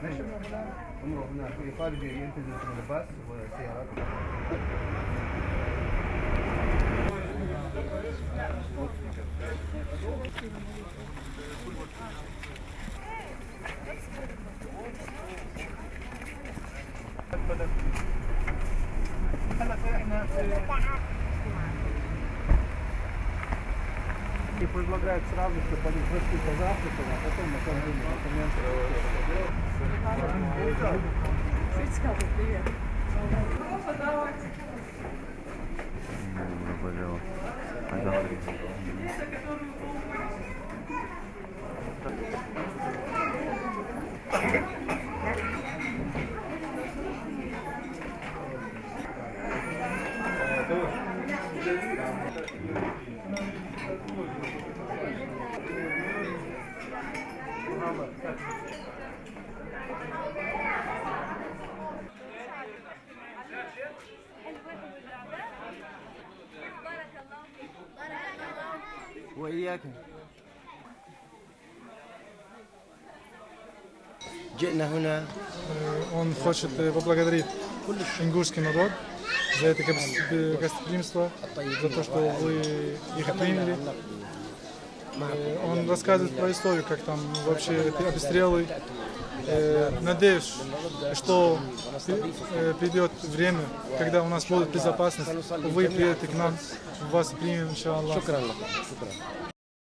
نشرنا هنا ونروح هناك في خارج ينتزل من الباص والسيارات. И предлагают сразу, чтобы они зашли позавтракали, а потом на самом деле документы. Привет. وإياك. جئنا هنا. Он хочет поблагодарить ингушский народ за это гостеприимство, за то, что вы их приняли. Он рассказывает про историю, как там вообще эти обстрелы. Надеюсь, что придет время, когда у нас будет безопасность, вы приедете к нам, вас примем, иншаллах.